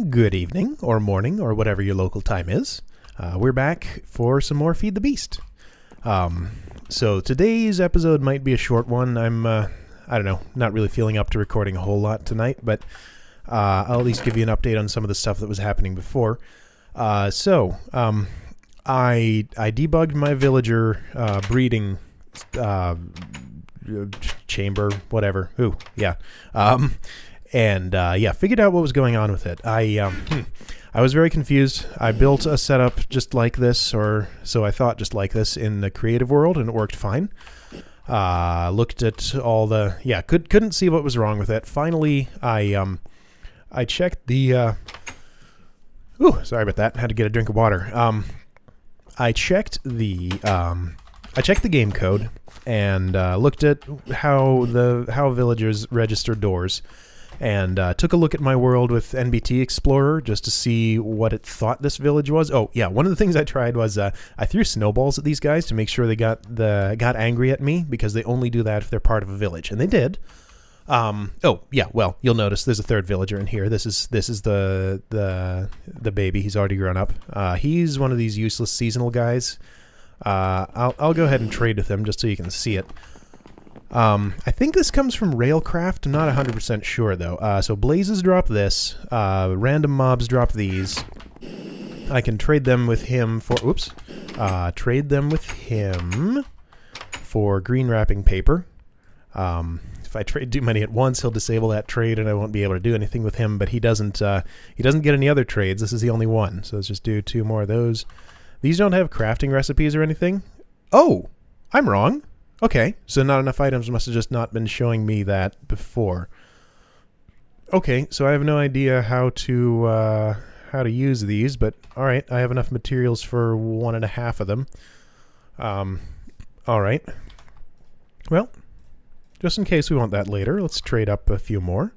Good evening, or morning, or whatever your local time is. We're back for some more Feed the Beast. So today's episode might be a short one. I don't know, not really feeling up to recording a whole lot tonight, but I'll at least give you an update on some of the stuff that was happening before. I debugged my villager breeding chamber, whatever. Figured out what was going on with it. I was very confused. I built a setup just like this, or so I thought, just like this in the creative world, and it worked fine. Looked at all the couldn't see what was wrong with it. Finally, I checked the sorry about that. Had to get a drink of water. I checked the game code and looked at how villagers register doors. And took a look at my world with NBT Explorer just to see what it thought this village was. Oh, yeah, one of the things I tried was I threw snowballs at these guys to make sure they got angry at me, because they only do that if they're part of a village, and they did. Well, you'll notice there's a third villager in here. This is the baby. He's already grown up. He's one of these useless seasonal guys. I'll go ahead and trade with him just so you can see it. I think this comes from Railcraft. I'm not 100% sure, though. So blazes drop this. Random mobs drop these. I can trade them with him for... trade them with him for green wrapping paper. If I trade too many at once, he'll disable that trade, and I won't be able to do anything with him. But he doesn't get any other trades. This is the only one. So let's just do 2 more of those. These don't have crafting recipes or anything. Oh, I'm wrong. Okay, so not enough items. Must have just not been showing me that before. Okay, so I have no idea how to use these, but all right, I have enough materials for 1.5 of them. All right. Well, just in case we want that later, let's trade up a few more.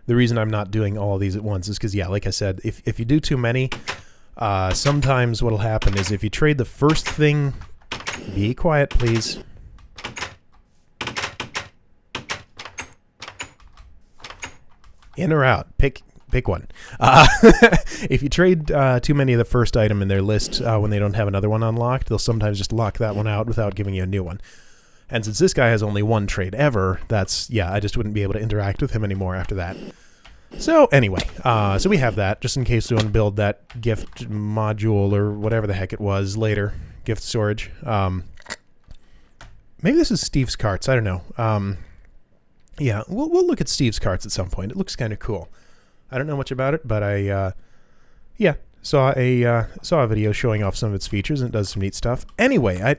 The reason I'm not doing all of these at once is because, yeah, like I said, if you do too many, sometimes what'll happen is if you trade the first thing... Be quiet, please. In or out? Pick one. If you trade too many of the first item in their list when they don't have another one unlocked, they'll sometimes just lock that one out without giving you a new one. And since this guy has only 1 trade ever, I just wouldn't be able to interact with him anymore after that. So anyway, so we have that, just in case we want to build that gift module or whatever the heck it was later. Gift storage. Maybe this is Steve's carts. I don't know. Yeah, we'll look at Steve's carts at some point. It looks kind of cool. I don't know much about it, but I saw a video showing off some of its features, and it does some neat stuff. Anyway, I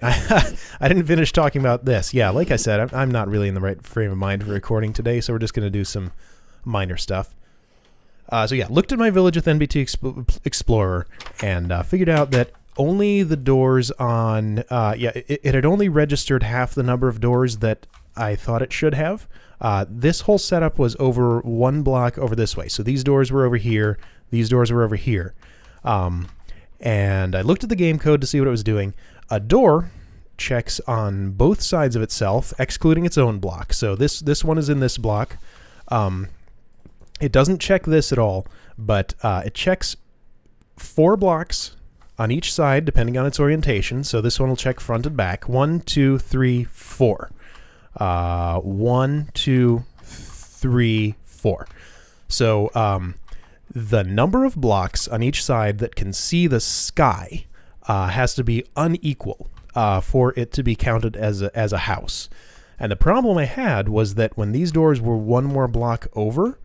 didn't finish talking about this. Yeah, like I said, I'm not really in the right frame of mind for recording today, so we're just going to do some minor stuff. Looked at my village with NBT Explorer and figured out that only the doors on... it had only registered half the number of doors that I thought it should have. This whole setup was over 1 block over this way. So these doors were over here. These doors were over here. And I looked at the game code to see what it was doing. A door checks on both sides of itself, excluding its own block. So this one is in this block. It doesn't check this at all, but it checks 4 blocks on each side, depending on its orientation. So this one will check front and back. 1, 2, 3, 4. 1, 2, 3, 4. So the number of blocks on each side that can see the sky has to be unequal for it to be counted as a house. And the problem I had was that when these doors were 1 more block over,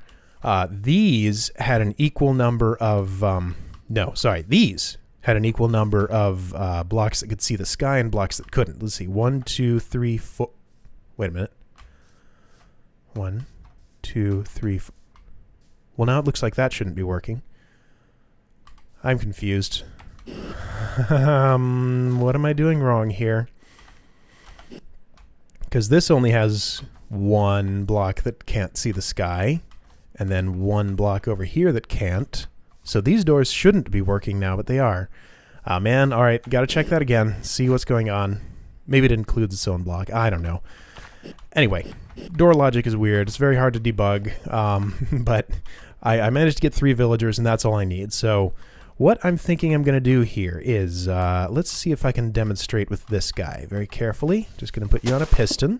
these had an equal number of these had an equal number of blocks that could see the sky and blocks that couldn't. Let's see, 1, 2, 3, 4. Wait a minute. 1, 2, 3, 4. Well, now it looks like that shouldn't be working. I'm confused. What am I doing wrong here? Because this only has 1 block that can't see the sky, and then 1 block over here that can't. So these doors shouldn't be working now, but they are. Man, all right, got to check that again, see what's going on. Maybe it includes its own block. I don't know. Anyway, door logic is weird. It's very hard to debug, but I managed to get 3 villagers, and that's all I need. So what I'm thinking I'm going to do here is, let's see if I can demonstrate with this guy very carefully. Just going to put you on a piston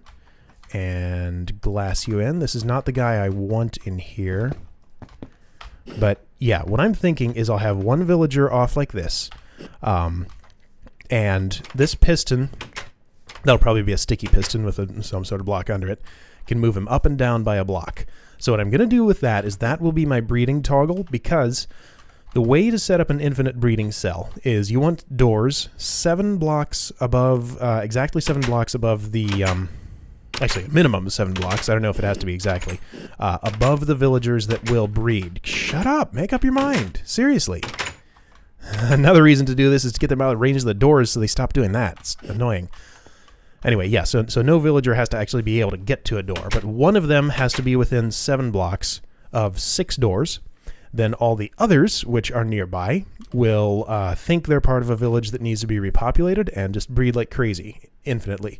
and glass you in. This is not the guy I want in here. But yeah, what I'm thinking is I'll have 1 villager off like this. And this piston, that'll probably be a sticky piston with some sort of block under it, can move him up and down by a block. So what I'm going to do with that is that will be my breeding toggle, because the way to set up an infinite breeding cell is you want doors 7 blocks above, exactly 7 blocks above the, actually a minimum of 7 blocks, I don't know if it has to be exactly, above the villagers that will breed. Shut up, make up your mind, seriously. Another reason to do this is to get them out of range of the doors so they stop doing that. It's annoying. Anyway, yeah, so no villager has to actually be able to get to a door, but one of them has to be within 7 blocks of 6 doors. Then all the others, which are nearby, will think they're part of a village that needs to be repopulated and just breed like crazy, infinitely.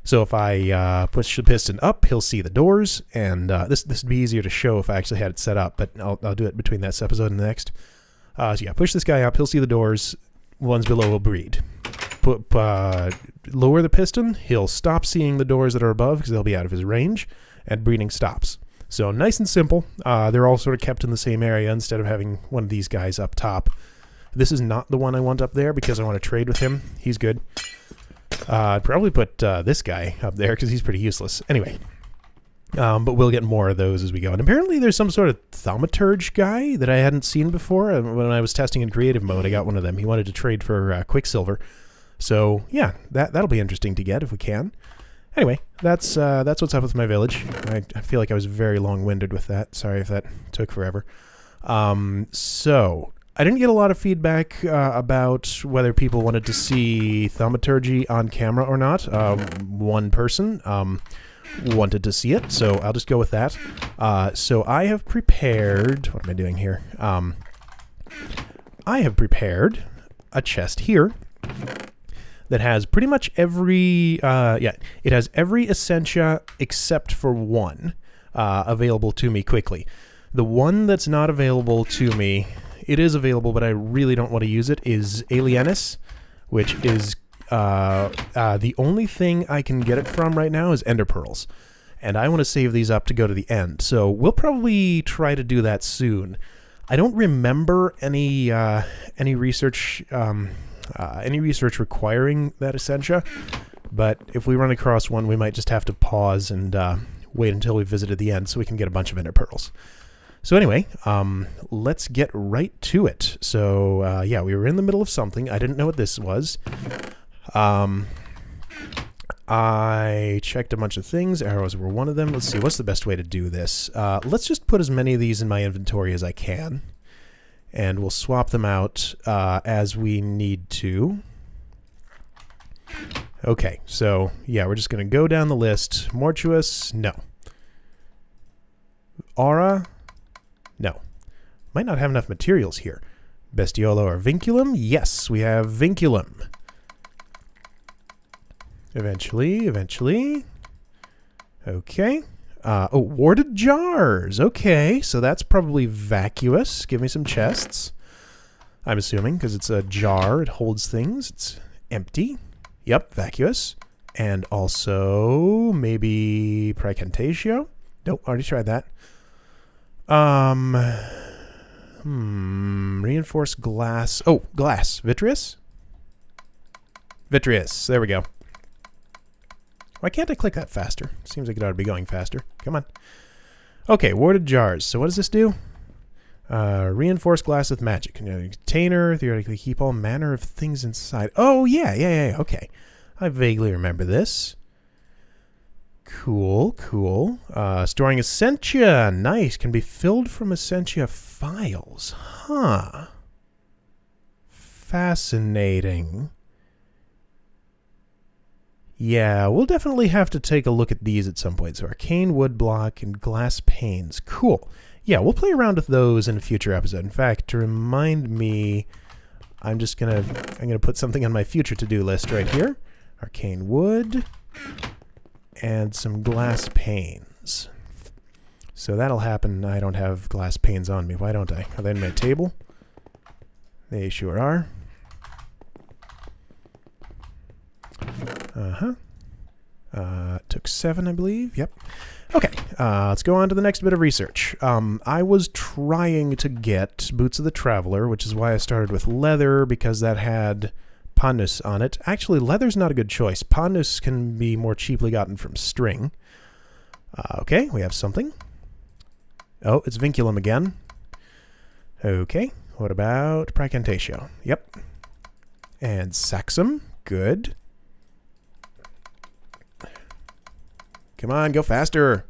So if I push the piston up, he'll see the doors, and this would be easier to show if I actually had it set up, but I'll do it between this episode and the next. So yeah, push this guy up, he'll see the doors, ones below will breed. Lower the piston, he'll stop seeing the doors that are above because they'll be out of his range, and breeding stops. So nice and simple. They're all sort of kept in the same area instead of having one of these guys up top. This is not the one I want up there because I want to trade with him. He's good. I'd probably put this guy up there because he's pretty useless. Anyway, but we'll get more of those as we go. And apparently there's some sort of thaumaturge guy that I hadn't seen before. When I was testing in creative mode, I got one of them. He wanted to trade for Quicksilver. So yeah, that'll be interesting to get if we can. Anyway, that's what's up with my village. I feel like I was very long-winded with that. Sorry if that took forever. So I didn't get a lot of feedback about whether people wanted to see thaumaturgy on camera or not. One person wanted to see it, so I'll just go with that. So I have prepared... What am I doing here? I have prepared a chest here that has pretty much every, it has every essentia except for one available to me quickly. The one that's not available to me, it is available, but I really don't want to use it, is Alienis, which is the only thing I can get it from right now is Ender Pearls. And I want to save these up to go to the end. So we'll probably try to do that soon. I don't remember any research... any research requiring that essentia, but if we run across one, we might just have to pause and wait until we visited the end so we can get a bunch of Ender Pearls. So anyway, let's get right to it. So yeah, we were in the middle of something. I didn't know what this was. I checked a bunch of things. Arrows were one of them. Let's see, what's the best way to do this? Let's just put as many of these in my inventory as I can. And we'll swap them out as we need to. Okay, so yeah, we're just going to go down the list. Mortuous, no. Aura, no. Might not have enough materials here. Bestiolo or Vinculum? Yes, we have Vinculum. Eventually. Okay. Oh, warded jars. Okay, so that's probably vacuous. Give me some chests. I'm assuming, because it's a jar. It holds things. It's empty. Yep, vacuous. And also, maybe Praecantatio? Nope, already tried that. Reinforced glass. Oh, glass. Vitreous? Vitreous. There we go. Why can't I click that faster? Seems like it ought to be going faster. Come on. Okay, warded jars. So what does this do? Reinforced glass with magic. Container, theoretically keep all manner of things inside. Oh, yeah. Okay. I vaguely remember this. Cool. Storing essentia. Nice. Can be filled from essentia files. Huh. Fascinating. Yeah, we'll definitely have to take a look at these at some point. So arcane wood block and glass panes. Cool. Yeah, we'll play around with those in a future episode. In fact, to remind me, I'm gonna put something on my future to-do list right here. Arcane wood and some glass panes. So that'll happen. I don't have glass panes on me. Why don't I? Are they in my table? They sure are. Took 7, I believe. Yep. Okay, let's go on to the next bit of research. I was trying to get Boots of the Traveler, which is why I started with leather, because that had panus on it. Actually, leather's not a good choice. Panus can be more cheaply gotten from string. Okay, we have something. Oh, it's vinculum again. Okay, what about praecantatio? Yep. And saxum. Good. Come on, go faster.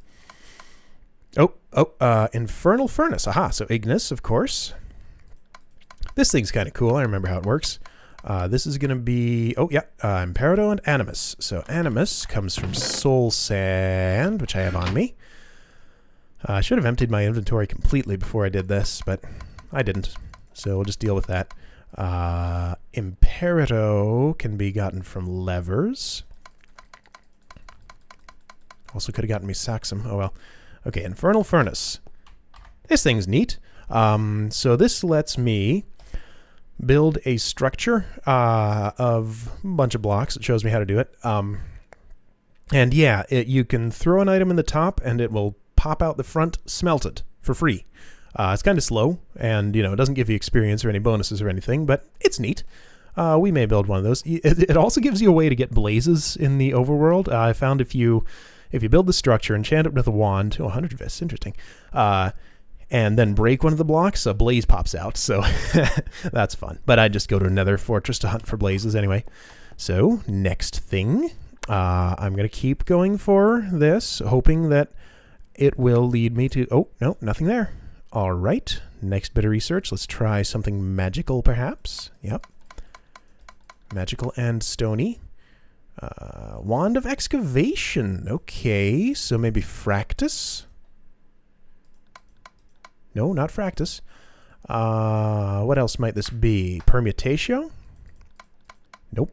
Infernal furnace. Aha, so ignis, of course. This thing's kind of cool. I remember how it works. This is going to be... Imperito and animus. So animus comes from soul sand, which I have on me. I should have emptied my inventory completely before I did this, but I didn't. So we'll just deal with that. Imperito can be gotten from levers. Also could have gotten me saxum. Oh well. Okay, infernal furnace. This thing's neat. So this lets me build a structure of a bunch of blocks. It shows me how to do it. And yeah, you can throw an item in the top and it will pop out the front smelted for free. It's kind of slow and, it doesn't give you experience or any bonuses or anything, but it's neat. We may build one of those. It also gives you a way to get blazes in the overworld. I found if you build the structure, enchant it with a wand, 100 vests, interesting, and then break one of the blocks, a blaze pops out, so that's fun. But I just go to another fortress to hunt for blazes anyway. So, next thing, I'm going to keep going for this, hoping that it will lead me to... Oh, no, nothing there. All right, next bit of research. Let's try something magical, perhaps. Yep. Magical and stony. Wand of excavation. Okay, so maybe fractus? No, not fractus. What else might this be? Permutatio? Nope.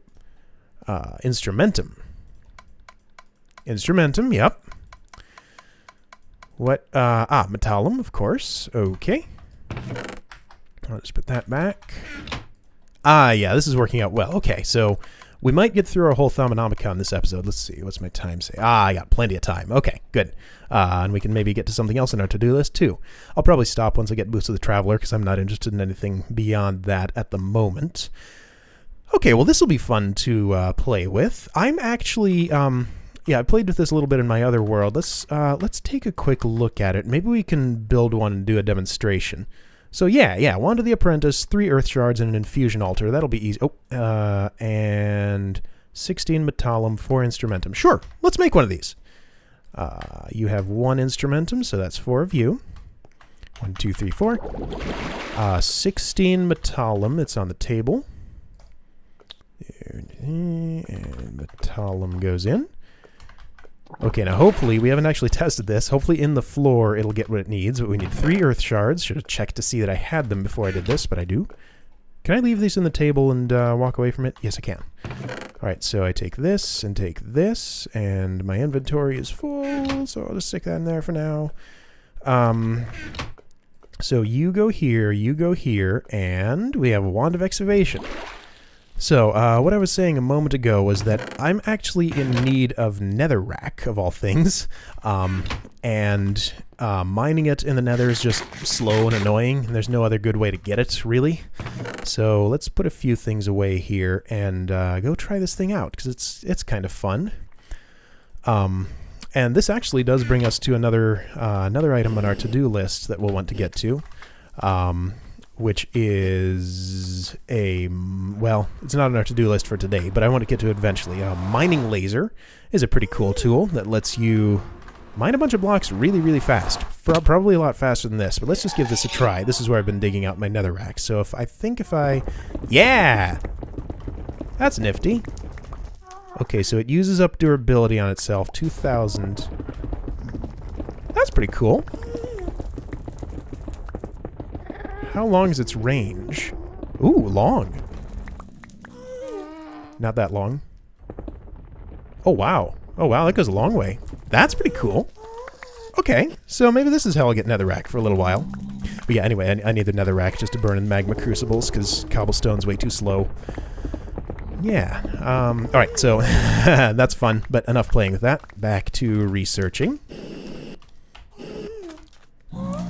Instrumentum. Instrumentum, yep. What? Metallum, of course. Okay. I'll just put that back. Yeah, this is working out well. Okay, so we might get through our whole Thaumonomicon this episode. Let's see. What's my time say? I got plenty of time. Okay, good. And we can maybe get to something else in our to-do list, too. I'll probably stop once I get Boots of the Traveler, because I'm not interested in anything beyond that at the moment. Okay, well, this will be fun to play with. I'm actually... I played with this a little bit in my other world. Let's take a quick look at it. Maybe we can build one and do a demonstration. So yeah, Wand of the Apprentice, 3 earth shards, and an infusion altar. That'll be easy. And 16 metallum, 4 instrumentum. Sure, let's make one of these. You have 1 instrumentum, so that's 4 of you. 1, 2, 3, 4. 16 metallum, it's on the table. And metallum goes in. Okay, now hopefully, we haven't actually tested this. Hopefully in the floor it'll get what it needs, but we need 3 earth shards. Should have checked to see that I had them before I did this, but I do. Can I leave these on the table and walk away from it? Yes, I can. Alright, so I take this, and my inventory is full, so I'll just stick that in there for now. So you go here, and we have a Wand of Excavation. So, what I was saying a moment ago was that I'm actually in need of netherrack, of all things, and mining it in the nether is just slow and annoying, and there's no other good way to get it, really. So, let's put a few things away here and go try this thing out, because it's kind of fun. And this actually does bring us to another item on our to-do list that we'll want to get to. Which is well, it's not on our to-do list for today, but I want to get to it eventually. Mining laser is a pretty cool tool that lets you mine a bunch of blocks really, really fast. Probably a lot faster than this, but let's just give this a try. This is where I've been digging out my netherrack. So if I... Yeah! That's nifty. Okay, so it uses up durability on itself, 2,000. That's pretty cool. How long is its range? Ooh, long. Not that long. Oh, wow. Oh, wow, that goes a long way. That's pretty cool. Okay, so maybe this is how I'll get netherrack for a little while. But yeah, anyway, I need the netherrack just to burn in magma crucibles, because cobblestone's way too slow. Yeah, alright, so that's fun, but enough playing with that. Back to researching.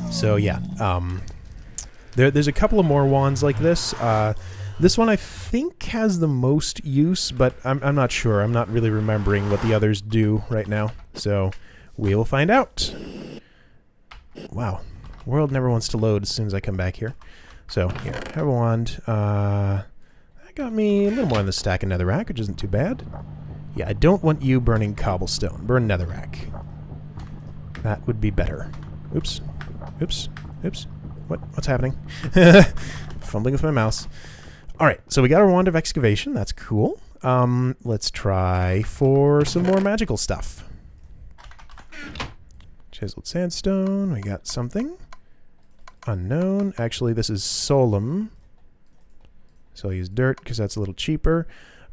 So yeah, there's a couple of more wands like this. This one I think has the most use, but I'm not sure. I'm not really remembering what the others do right now. So we'll find out. Wow, world never wants to load as soon as I come back here. So here, have a wand. That got me a little more on the stack of netherrack, which isn't too bad. Yeah, I don't want you burning cobblestone. Burn netherrack. That would be better. Oops. Oops. Oops. What's happening? Fumbling with my mouse. Alright, so we got our wand of excavation. That's cool. Let's try for some more magical stuff. Chiseled sandstone. We got something. Unknown. Actually, this is Solum. So I'll use dirt because that's a little cheaper.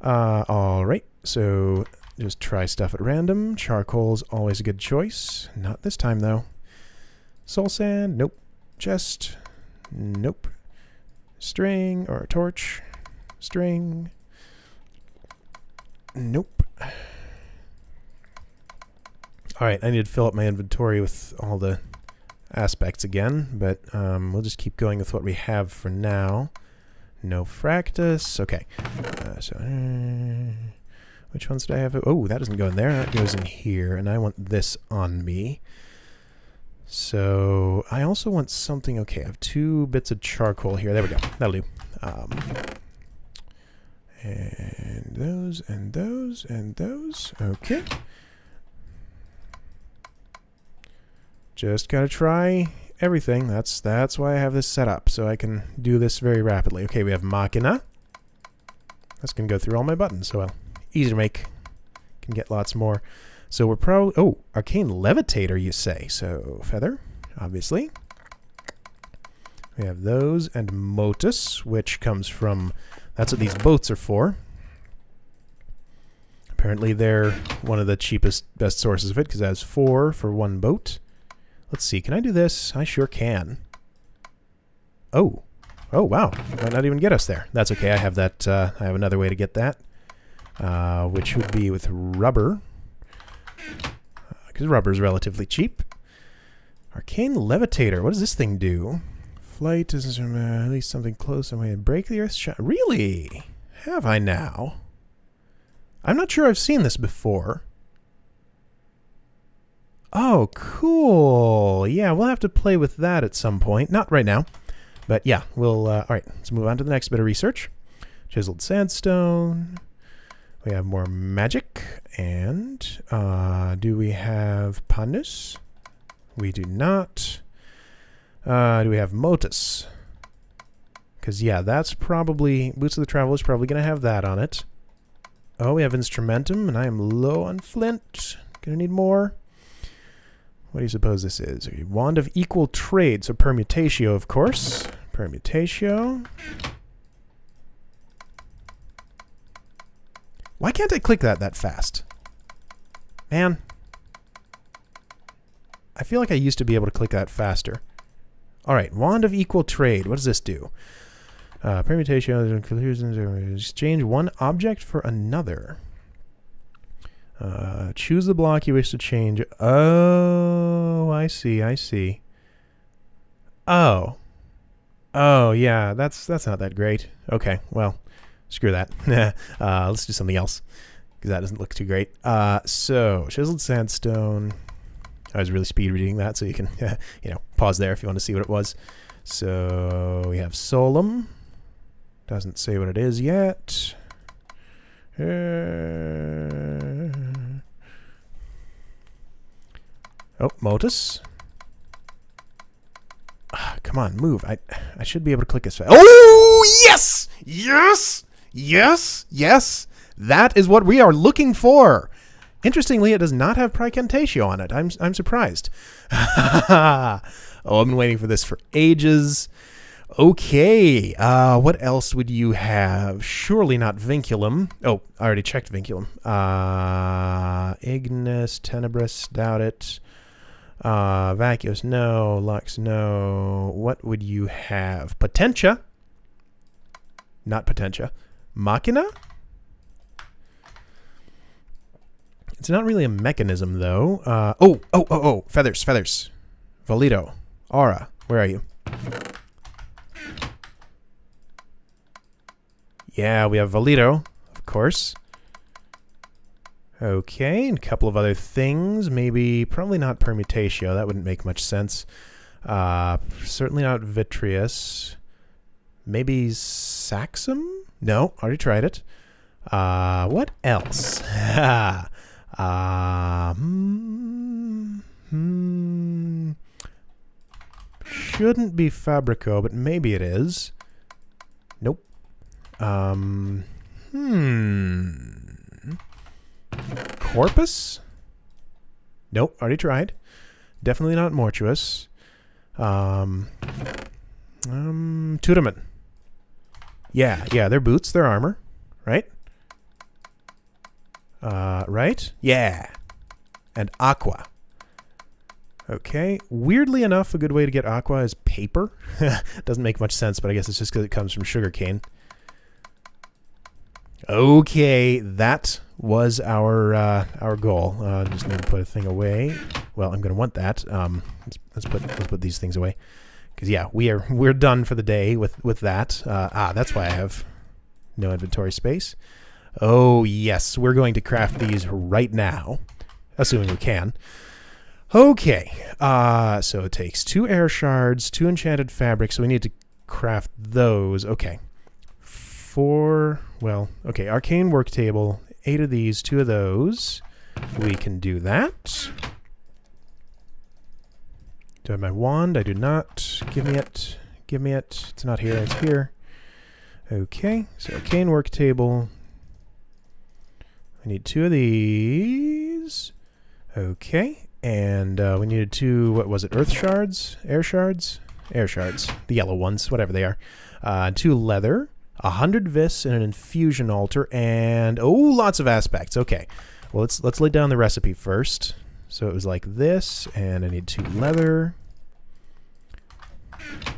Alright, so just try stuff at random. Charcoal's always a good choice. Not this time, though. Soul sand. Nope. Chest. Nope. String or torch. String. Nope. Alright, I need to fill up my inventory with all the aspects again, but we'll just keep going with what we have for now. No fractus. Okay. Which ones did I have? Oh, that doesn't go in there. That goes in here, and I want this on me. So I also want something. Okay, I have 2 bits of charcoal here. There we go. That'll do. And those, and those, and those. Okay. Just gotta try everything. That's why I have this set up, so I can do this very rapidly. Okay, we have Machina. That's gonna go through all my buttons, so easy to make. Can get lots more. So we're probably... Oh, Arcane Levitator, you say. So, Feather, obviously. We have those, and Motus, which comes from... That's what these boats are for. Apparently they're one of the cheapest, best sources of it, because it has 4 for 1 boat. Let's see, can I do this? I sure can. Oh. Oh, wow. Might not even get us there. That's okay, I have that, I have another way to get that. Which would be with rubber. Because rubber is relatively cheap. Arcane Levitator. What does this thing do? Flight is at least something close. I'm going to break the Earth's shine. Really? Have I now? I'm not sure I've seen this before. Oh, cool. Yeah, we'll have to play with that at some point. Not right now. But yeah, we'll... Alright, let's move on to the next bit of research. Chiseled sandstone. We have more magic. And do we have Pandus? We do not. Do we have Motus? Because, yeah, that's probably... Boots of the Traveler is probably going to have that on it. Oh, we have Instrumentum, and I am low on flint. Gonna need more. What do you suppose this is? A Wand of Equal Trade, so Permutatio, of course. Permutatio. Why can't I click that fast? Man. I feel like I used to be able to click that faster. Alright, Wand of Equal Trade. What does this do? Permutation and conclusions. Exchange one object for another. Choose the block you wish to change. Oh, I see, I see. Oh. Oh, yeah, that's not that great. Okay, well, screw that. Let's do something else, because that doesn't look too great. So, chiseled sandstone. I was really speed reading that, so you can, pause there if you want to see what it was. So, we have Solum. Doesn't say what it is yet. Oh, Motus. Come on, move. I should be able to click this fast. Oh, yes! Yes! Yes! Yes! That is what we are looking for. Interestingly, it does not have Pricantatio on it. I'm surprised. Oh, I've been waiting for this for ages. Okay, what else would you have? Surely not Vinculum. Oh, I already checked Vinculum. Ignis, Tenebris, doubt it. Vacuous, no. Lux, no. What would you have? Potentia. Not Potentia. Machina? It's not really a mechanism, though. Oh. Feathers. Valido. Aura. Where are you? Yeah, we have Valido, of course. Okay, and a couple of other things. Maybe, probably not Permutatio. That wouldn't make much sense. Certainly not Vitreous. Maybe Saxum? No, already tried it. What else? Shouldn't be Fabrico, but maybe it is. Nope. Corpus? Nope, already tried. Definitely not Mortuous. Tudaman. Yeah, they're boots, they're armor, right? Right? Yeah. And Aqua. Okay. Weirdly enough, a good way to get Aqua is paper. Doesn't make much sense, but I guess it's just because it comes from sugarcane. Okay, that was our goal. Just need to put a thing away. Well, I'm going to want that. Let's put these things away. Because yeah, we're done for the day with that. That's why I have no inventory space. Oh yes, we're going to craft these right now, assuming we can. Okay, so it takes 2 air shards, 2 enchanted fabric, so we need to craft those. Okay. 4, well, okay, arcane work table, 8 of these, 2 of those. We can do that. Do I have my wand? I do not. Give me it. Give me it. It's not here. It's here. Okay, so arcane work table. I need 2 of these. Okay, and we needed 2, what was it, earth shards? Air shards? Air shards. The yellow ones, whatever they are. 2 leather. 100 vis and an infusion altar, and lots of aspects. Okay, well let's lay down the recipe first. So it was like this, and I need 2 leather.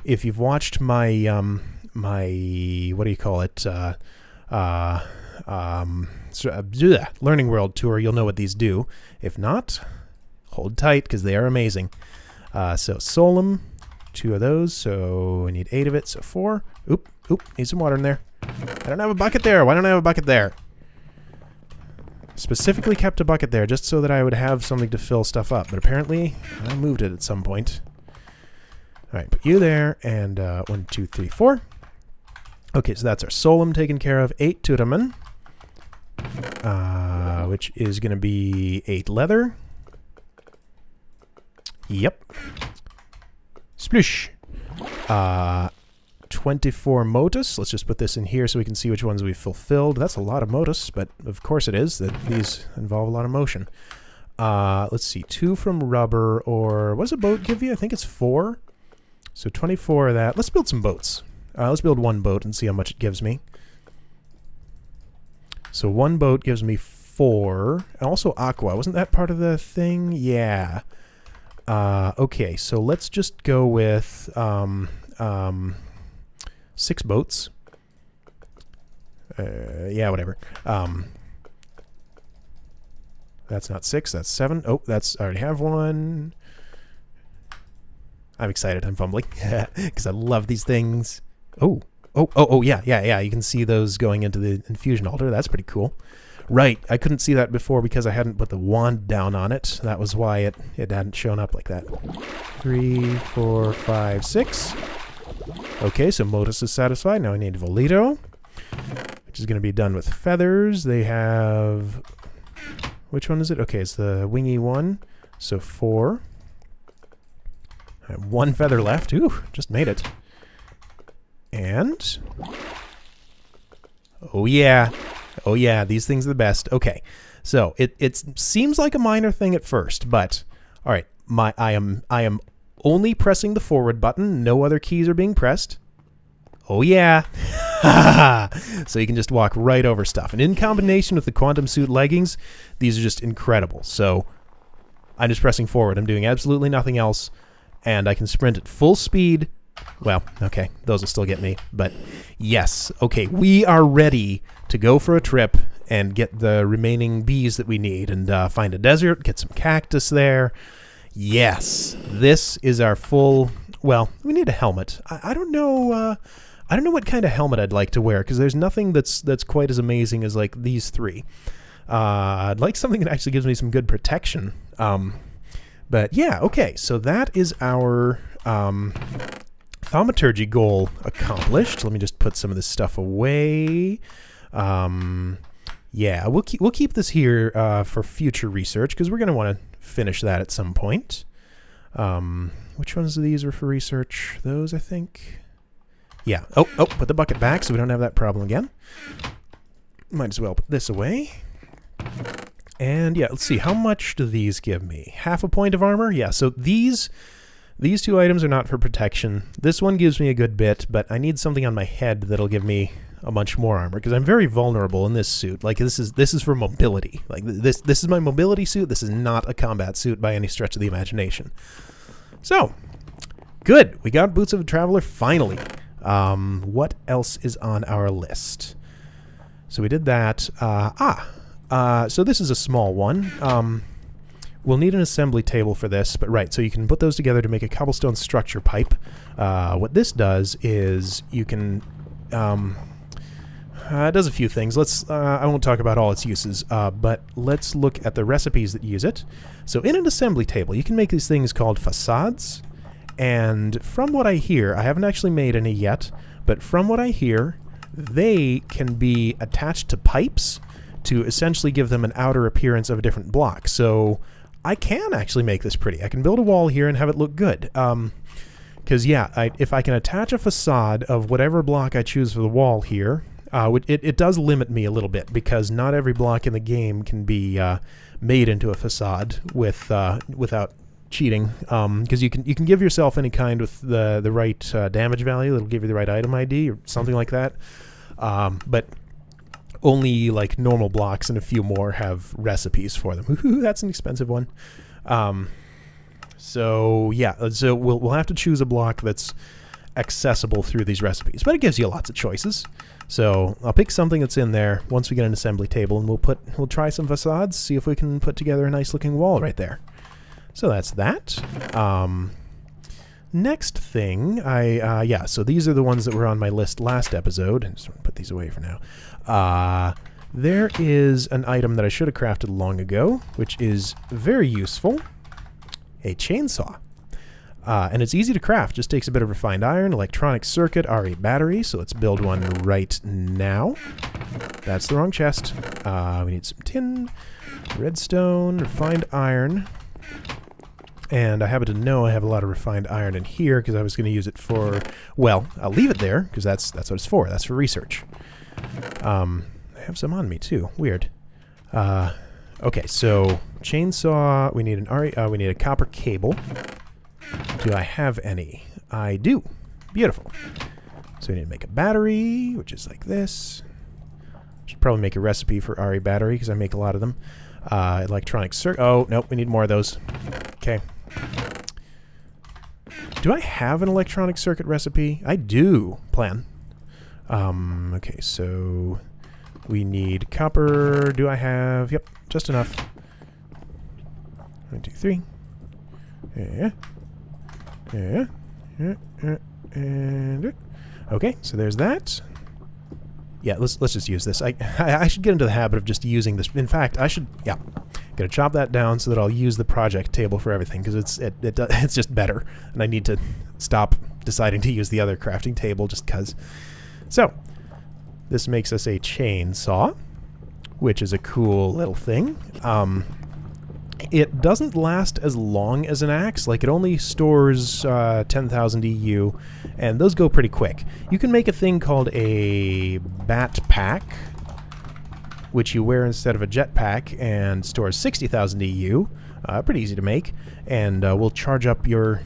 If you've watched my my what do you call it Learning World tour, you'll know what these do. If not, hold tight because they are amazing. So Solum, 2 of those, so I need 8 of it, so 4. Oop, need some water in there. I don't have a bucket there. Why don't I have a bucket there? Specifically kept a bucket there just so that I would have something to fill stuff up, but apparently I moved it at some point. All right, put you there, and 1, 2, 3, 4. Okay, so that's our Solum taken care of. 8 Tudaman, which is going to be 8 leather. Yep. Splish. 24 motus. Let's just put this in here so we can see which ones we've fulfilled. That's a lot of motus, but of course it is. That these involve a lot of motion. Let's see. 2 from rubber, or what does a boat give you? I think it's 4. So 24 of that. Let's build some boats. Let's build 1 boat and see how much it gives me. So 1 boat gives me 4. And also aqua. Wasn't that part of the thing? Yeah. Okay, so let's just go with 6 boats. Yeah, whatever. That's not 6, that's 7. Oh, that's, I already have 1. I'm excited, I'm fumbling. Because I love these things. Oh, yeah. You can see those going into the infusion altar. That's pretty cool. Right, I couldn't see that before because I hadn't put the wand down on it. That was why it hadn't shown up like that. 3, 4, 5, 6. Okay, so Motus is satisfied. Now I need Valido, which is going to be done with feathers. They have... Which one is it? Okay, it's the wingy one. So 4. I have 1 feather left. Ooh, just made it. And... Oh yeah, these things are the best. Okay, so it seems like a minor thing at first, but all right, I am only pressing the forward button. No other keys are being pressed. Oh yeah, so you can just walk right over stuff. And in combination with the quantum suit leggings, these are just incredible. So I'm just pressing forward. I'm doing absolutely nothing else, and I can sprint at full speed. Well, okay, those will still get me, but yes. Okay, we are ready to go for a trip and get the remaining bees that we need and find a desert, get some cactus there. Yes, this is our full... Well, we need a helmet. I don't know... I don't know what kind of helmet I'd like to wear, because there's nothing that's quite as amazing as, like, these three. I'd like something that actually gives me some good protection. But, yeah, okay, so that is our thaumaturgy goal accomplished. Let me just put some of this stuff away. Yeah, we'll keep this here for future research, because we're going to want to finish that at some point. Which ones of these are for research? Those, I think... Yeah. Oh, put the bucket back so we don't have that problem again. Might as well put this away. And yeah, let's see. How much do these give me? Half a point of armor? Yeah, so these two items are not for protection. This one gives me a good bit, but I need something on my head that'll give me a bunch more armor, because I'm very vulnerable in this suit. Like, this is for mobility. Like, this is my mobility suit. This is not a combat suit by any stretch of the imagination. So, good. We got Boots of a Traveler finally. What else is on our list? So we did that. So this is a small one. We'll need an assembly table for this, but right, so you can put those together to make a cobblestone structure pipe. What this does is you can... it does a few things. I won't talk about all its uses, but let's look at the recipes that use it. So in an assembly table, you can make these things called facades. And from what I hear, I haven't actually made any yet, but from what I hear, they can be attached to pipes to essentially give them an outer appearance of a different block. So I can actually make this pretty. I can build a wall here and have it look good. Because, yeah, if I can attach a facade of whatever block I choose for the wall here, it does limit me a little bit, because not every block in the game can be made into a facade without cheating, because you can give yourself any kind with the right damage value. It'll give you the right item ID or something like that, but only like normal blocks and a few more have recipes for them. Ooh, that's an expensive one. So yeah, so we'll have to choose a block that's accessible through these recipes, but it gives you lots of choices. So I'll pick something that's in there once we get an assembly table, and we'll try some facades, see if we can put together a nice looking wall right there. So that's that. Next thing, yeah, so these are the ones that were on my list last episode. I'm just going to put these away for now. There is an item that I should have crafted long ago, which is very useful. A chainsaw. And it's easy to craft. Just takes a bit of refined iron, electronic circuit, RE battery. So let's build one right now. That's the wrong chest. We need some tin, redstone, refined iron. And I happen to know I have a lot of refined iron in here because I was going to use it for... Well, I'll leave it there because that's what it's for. That's for research. I have some on me too. Weird. Okay, so chainsaw. We need an we need a copper cable. Do I have any? I do. Beautiful. So we need to make a battery, which is like this. Should probably make a recipe for RE battery because I make a lot of them. Electronic circuit. Oh, nope, we need more of those. Okay. Do I have an electronic circuit recipe? I do. Plan. Okay, so we need copper. Do I have? Yep, just enough. 1, 2, 3. Yeah. Yeah. And okay, so there's that. Yeah, let's just use this. I should get into the habit of just using this. In fact, I should, yeah, gonna chop that down so that I'll use the project table for everything because it's just better, and I need to stop deciding to use the other crafting table just because. So this makes us a chainsaw, which is a cool little thing. It doesn't last as long as an axe. Like, it only stores 10,000 EU, and those go pretty quick. You can make a thing called a bat pack, which you wear instead of a jetpack, and stores 60,000 EU. Pretty easy to make, and will charge up your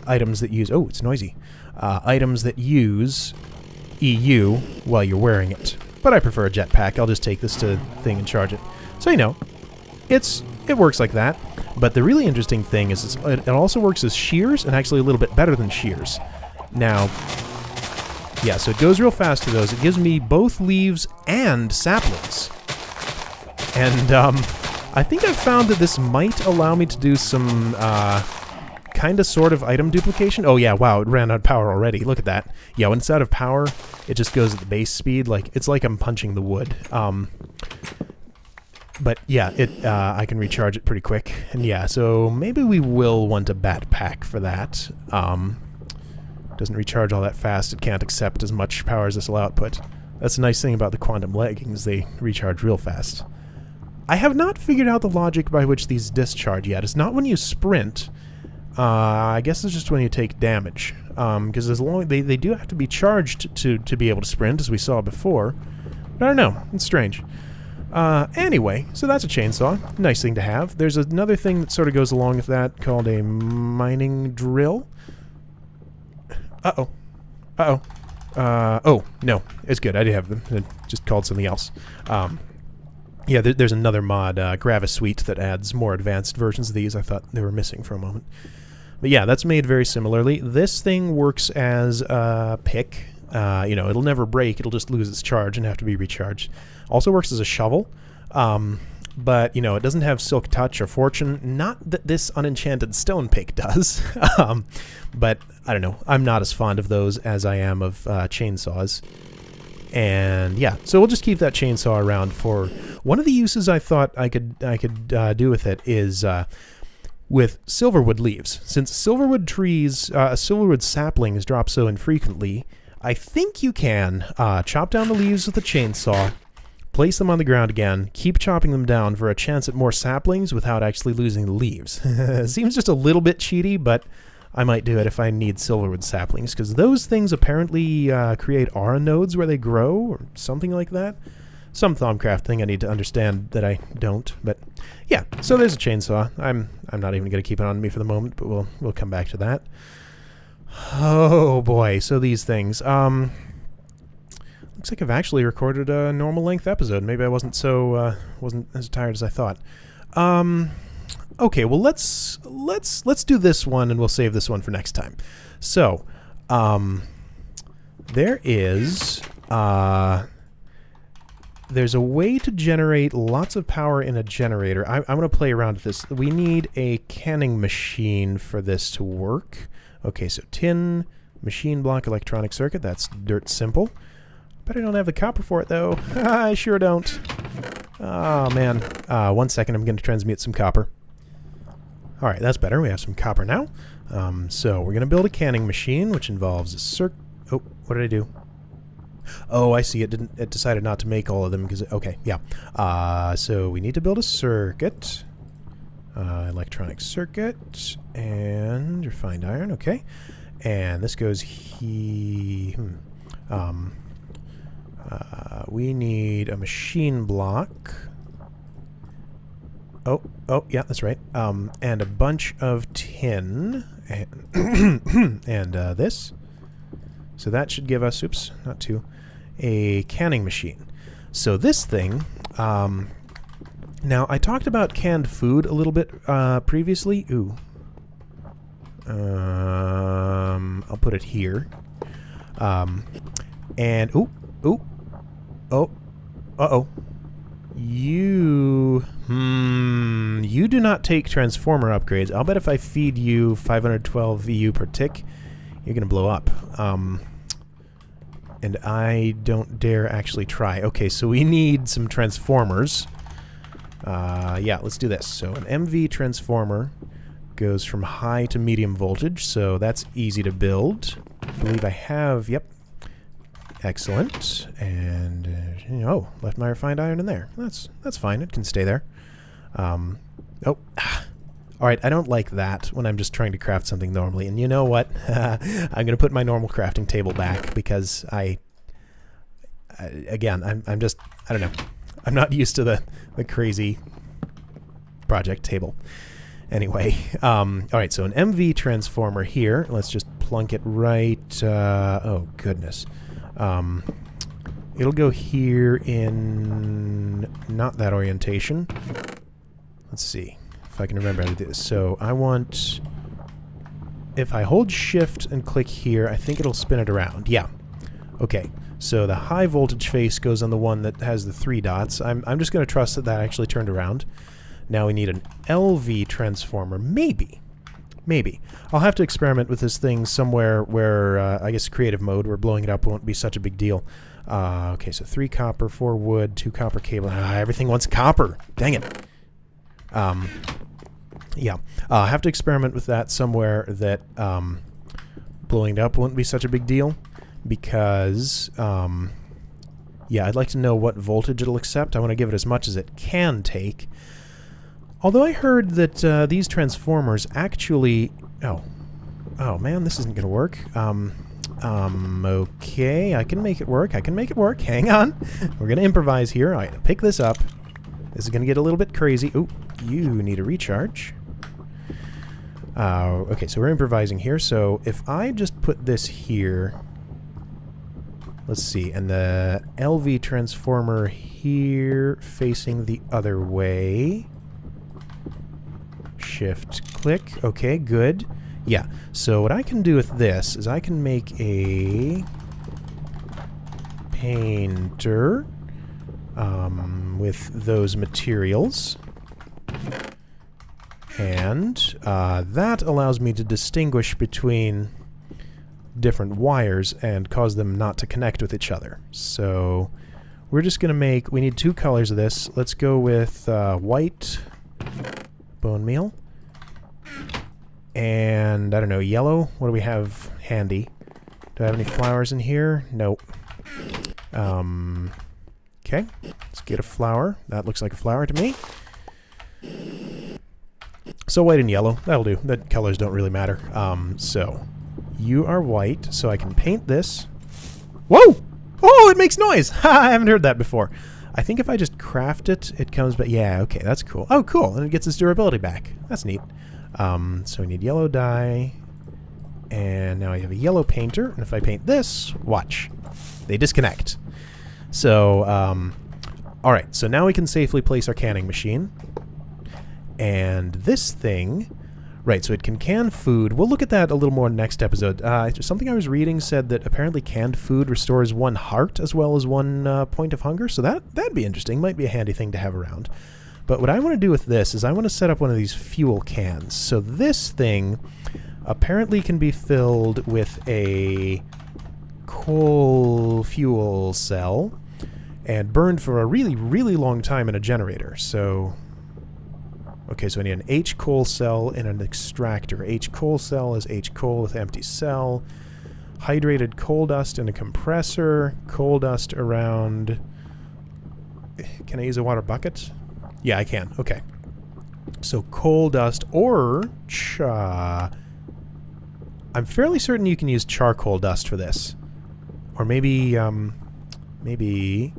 items that use... Oh, it's noisy. Items that use EU while you're wearing it. But I prefer a jetpack. I'll just take this to thing and charge it. So, you know, it's it works like that. But the really interesting thing is it also works as shears, and actually a little bit better than shears. Now, yeah, so it goes real fast to those. It gives me both leaves and saplings. And I think I've found that this might allow me to do some kind of sort of item duplication. Oh yeah, wow, it ran out of power already. Look at that. Yeah, when it's out of power, it just goes at the base speed. Like, it's like I'm punching the wood. But yeah, I can recharge it pretty quick. And yeah, so maybe we will want a bat pack for that. Doesn't recharge all that fast. It can't accept as much power as this will output. That's a nice thing about the quantum leggings. They recharge real fast. I have not figured out the logic by which these discharge yet. It's not when you sprint. I guess it's just when you take damage. Because as long they do have to be charged to be able to sprint, as we saw before. But I don't know. It's strange. Anyway, so that's a chainsaw. Nice thing to have. There's another thing that sort of goes along with that called a mining drill. Uh-oh. Uh-oh. Oh, no. It's good. I did have them. It just called something else. Yeah, there's another mod, Gravisuite, that adds more advanced versions of these. I thought they were missing for a moment. But yeah, that's made very similarly. This thing works as a pick. You know, it'll never break. It'll just lose its charge and have to be recharged. Also works as a shovel. But, you know, it doesn't have Silk Touch or Fortune. Not that this unenchanted stone pick does. But, I don't know. I'm not as fond of those as I am of chainsaws. And, yeah. So we'll just keep that chainsaw around for... One of the uses I thought I could do with it is with silverwood leaves. Since silverwood trees, silverwood saplings drop so infrequently, I think you can chop down the leaves with a chainsaw, place them on the ground again, keep chopping them down for a chance at more saplings without actually losing the leaves. Seems just a little bit cheaty, but I might do it if I need silverwood saplings, because those things apparently create aura nodes where they grow, or something like that. Some Thaumcraft thing I need to understand that I don't, but yeah, so there's a chainsaw. I'm not even going to keep it on me for the moment, but we'll come back to that. Oh boy, so these things. Looks like I've actually recorded a normal length episode. Maybe I wasn't as tired as I thought. Okay, well let's do this one, and we'll save this one for next time. So, there's a way to generate lots of power in a generator. I'm going to play around with this. We need a canning machine for this to work. Okay, so tin, machine block, electronic circuit. That's dirt simple. But I don't have the copper for it, though. I sure don't. Oh, man. 1 second. I'm going to transmute some copper. All right, that's better. We have some copper now. So we're going to build a canning machine, which involves a Oh, what did I do? Oh, I see. It decided not to make all of them because... Okay, yeah. So we need to build a circuit. Electronic circuit. And refined iron. Okay. And this goes here. We need a machine block. Oh, yeah, that's right. And a bunch of tin. And, and this. So that should give us... Oops, not two. A canning machine. So this thing... now, I talked about canned food a little bit previously. Ooh. I'll put it here. And... Ooh. Oh. Uh-oh. You do not take transformer upgrades. I'll bet if I feed you 512 VU per tick, you're going to blow up. And I don't dare actually try. Okay, so we need some transformers. Yeah, let's do this. So an MV transformer goes from high to medium voltage, so that's easy to build. I believe I have, yep. Excellent. And, oh, left my refined iron in there. That's fine. It can stay there. Oh. Alright, I don't like that when I'm just trying to craft something normally. And you know what? I'm going to put my normal crafting table back because again, I'm just, I don't know. I'm not used to the crazy project table. Anyway, alright, so an MV transformer here. Let's just plunk it right, oh goodness. It'll go here in not that orientation. Let's see if I can remember how to do this. So I want... If I hold shift and click here, I think it'll spin it around. Yeah. Okay. So the high voltage face goes on the one that has the 3 dots. I'm just going to trust that that actually turned around. Now we need an LV transformer. Maybe. Maybe. I'll have to experiment with this thing somewhere where, I guess creative mode, where blowing it up won't be such a big deal. Okay, so 3 copper, 4 wood, 2 copper cable. Everything wants copper. Dang it. Yeah. I'll have to experiment with that somewhere that blowing it up won't be such a big deal. Because, yeah, I'd like to know what voltage it'll accept. I want to give it as much as it can take. Although I heard that these transformers actually... Oh, man, this isn't going to work. Okay, I can make it work. I can make it work. Hang on. We're going to improvise here. All right, pick this up. This is going to get a little bit crazy. Ooh, you need a recharge. Okay, so we're improvising here. So if I just put this here... Let's see, and the LV transformer here facing the other way. Shift click. Okay, good. Yeah, so what I can do with this is I can make a painter with those materials. And that allows me to distinguish between different wires and cause them not to connect with each other. So we're just going to make... We need 2 colors of this. Let's go with white bone meal. And, I don't know, yellow? What do we have handy? Do I have any flowers in here? Nope. Okay, let's get a flower. That looks like a flower to me. So white and yellow, that'll do. The colors don't really matter. So you are white, so I can paint this. Whoa! Oh, it makes noise! I haven't heard that before. I think if I just craft it, it comes back. Yeah, okay, that's cool. Oh, cool, and it gets its durability back. That's neat. So we need yellow dye, and now I have a yellow painter, and if I paint this, watch. They disconnect. So, alright, so now we can safely place our canning machine. And this thing, right, so it can can food. We'll look at that a little more next episode. Something I was reading said that apparently canned food restores 1 heart as well as 1 point of hunger, so that'd be interesting. Might be a handy thing to have around. But what I want to do with this is I want to set up one of these fuel cans. So this thing apparently can be filled with a coal fuel cell and burned for a really, really long time in a generator. So, okay, so I need an H coal cell and an extractor. H coal cell is H coal with empty cell. Hydrated coal dust in a compressor. Coal dust around... Can I use a water bucket? Yeah, I can. Okay. So coal dust or... I'm fairly certain you can use charcoal dust for this. Or maybe... maybe...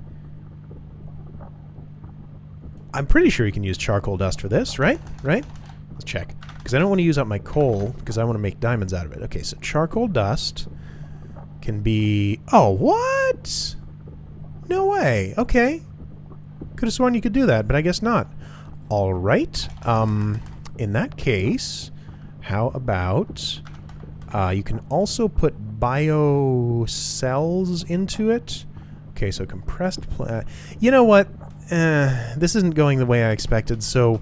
I'm pretty sure you can use charcoal dust for this, right? Right? Let's check. Because I don't want to use up my coal, because I want to make diamonds out of it. Okay, so charcoal dust can be... Oh, what? No way. Okay. Could have sworn you could do that, but I guess not. All right. In that case, how about... you can also put bio cells into it. Okay, so compressed... you know what? This isn't going the way I expected, so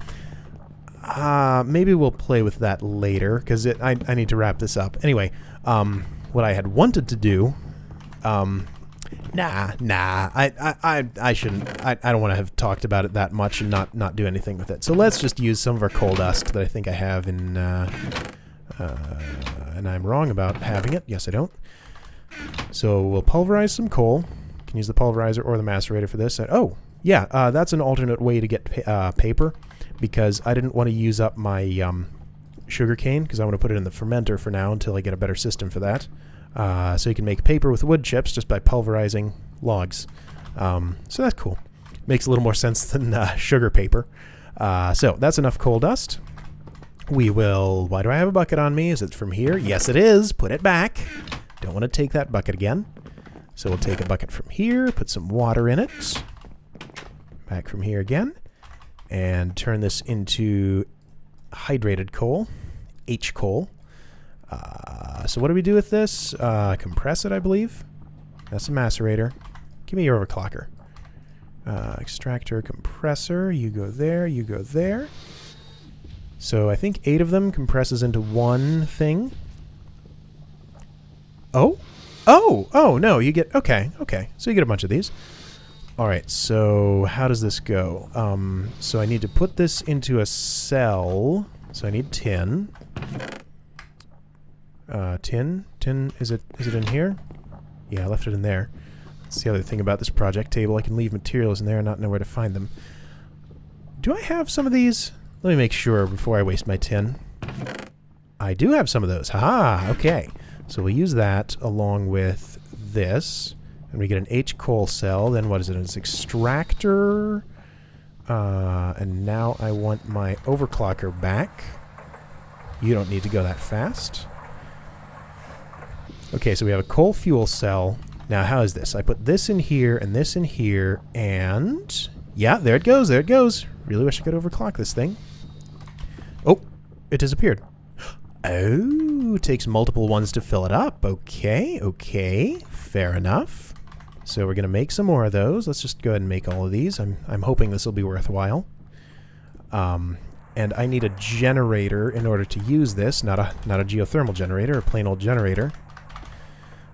maybe we'll play with that later, because I need to wrap this up. Anyway, what I had wanted to do... I shouldn't... I don't want to have talked about it that much and not do anything with it. So let's just use some of our coal dust that I think I have in... and I'm wrong about having it. Yes, I don't. So we'll pulverize some coal. Can use the pulverizer or the macerator for this. Oh, yeah, that's an alternate way to get paper, because I didn't want to use up my sugar cane, because I want to put it in the fermenter for now until I get a better system for that. So you can make paper with wood chips just by pulverizing logs. So that's cool. Makes a little more sense than sugar paper. So that's enough coal dust. We will... Why do I have a bucket on me? Is it from here? Yes, it is. Put it back. Don't want to take that bucket again. So we'll take a bucket from here, put some water in it. Back from here again. and turn this into hydrated coal, H coal. So what do we do with this? Compress it, I believe. That's a macerator. Give me your overclocker. Extractor, compressor. You go there, you go there. So I think 8 of them compresses into one thing. Oh? Oh, no, you get... Okay. So you get a bunch of these. Alright, so how does this go? So I need to put this into a cell. So I need tin. Tin, is it in here? Yeah, I left it in there. That's the other thing about this project table. I can leave materials in there and not know where to find them. Do I have some of these? Let me make sure before I waste my tin. I do have some of those. Okay. So we'll use that along with this. And we get an H coal cell. Then what is it? It's extractor. And now I want my overclocker back. You don't need to go that fast. Okay, so we have a coal fuel cell. Now, how is this? I put this in here and this in here, and... yeah, there it goes, there it goes. Really wish I could overclock this thing. Oh, it disappeared. Oh, takes multiple ones to fill it up. Okay, fair enough. So we're going to make some more of those. Let's just go ahead and make all of these. I'm hoping this will be worthwhile. And I need a generator in order to use this, not a geothermal generator, a plain old generator.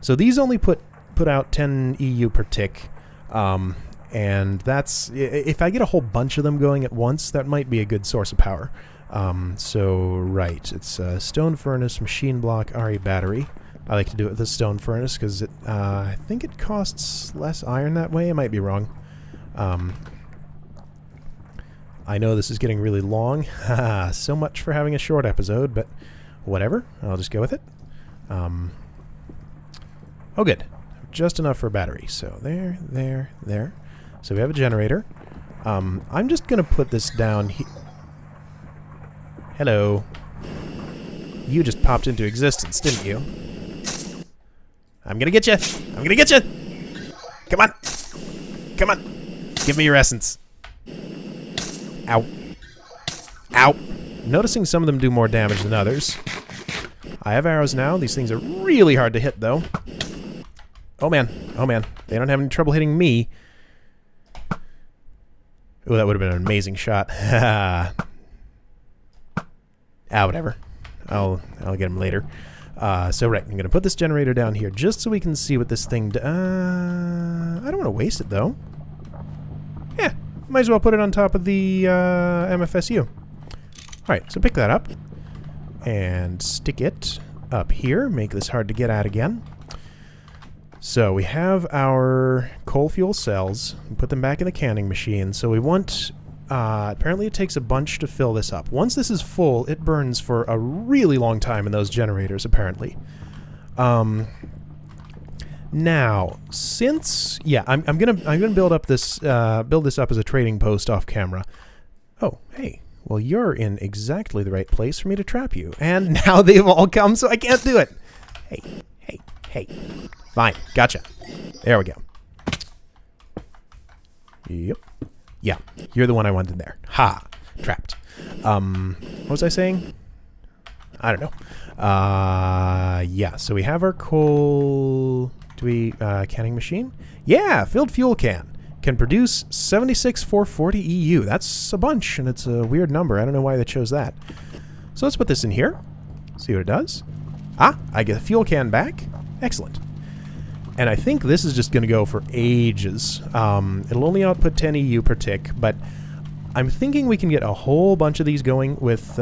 So these only put out 10 EU per tick, and that's... if I get a whole bunch of them going at once, that might be a good source of power. So, right, it's a stone furnace, machine block, RE battery. I like to do it with a stone furnace because I think it costs less iron that way. I might be wrong. I know this is getting really long. So much for having a short episode, but whatever. I'll just go with it. Oh, good. Just enough for a battery. So there. So we have a generator. I'm just going to put this down here. Hello. You just popped into existence, didn't you? I'm going to get you. I'm going to get you. Come on. Come on. Give me your essence. Ow. Ow. Noticing some of them do more damage than others. I have arrows now. These things are really hard to hit, though. Oh, man. Oh, man. They don't have any trouble hitting me. Oh, that would have been an amazing shot. Whatever. I'll get him later. So, right. I'm going to put this generator down here just so we can see what this thing... I don't want to waste it, though. Yeah. Might as well put it on top of the MFSU. Alright, so pick that up. And stick it up here. Make this hard to get at again. So we have our coal fuel cells. We put them back in the canning machine. So we want... apparently it takes a bunch to fill this up. Once this is full, it burns for a really long time in those generators, apparently. Now, since... yeah, I'm gonna build up this build this up as a trading post off camera. Oh, hey. Well, you're in exactly the right place for me to trap you. And now they've all come, so I can't do it. Hey. Fine. Gotcha. There we go. Yep. Yeah. You're the one I wanted there. Ha. Trapped. What was I saying? I don't know. Yeah. So we have our coal... do we... canning machine? Yeah. Filled fuel can. Can produce 76,440 EU. That's a bunch, and it's a weird number. I don't know why they chose that. So let's put this in here. See what it does. Ah, I get the fuel can back. Excellent. And I think this is just going to go for ages. It'll only output 10 EU per tick, but I'm thinking we can get a whole bunch of these going with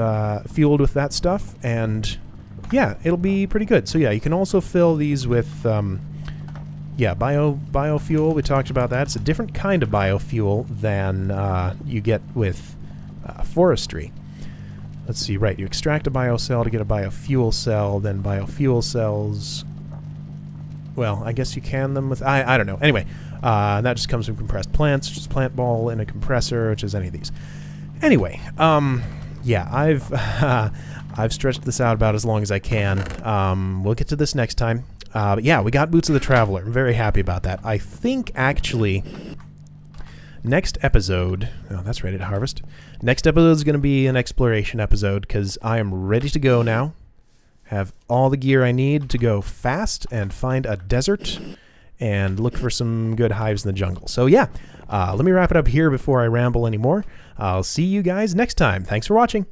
fueled with that stuff, and yeah, it'll be pretty good. So yeah, you can also fill these with biofuel. We talked about that. It's a different kind of biofuel than you get with forestry. Let's see, right, you extract a biocell to get a biofuel cell, then biofuel cells... well, I guess you can them with... I don't know. Anyway, that just comes from compressed plants, which is plant ball, in a compressor, which is any of these. Anyway, yeah, I've stretched this out about as long as I can. We'll get to this next time. But yeah, we got Boots of the Traveler. I'm very happy about that. I think, actually, Next episode, oh, that's ready to harvest. Next episode is going to be an exploration episode because I am ready to go now. Have all the gear I need to go fast and find a desert and look for some good hives in the jungle. So yeah, let me wrap it up here before I ramble anymore. I'll see you guys next time. Thanks for watching.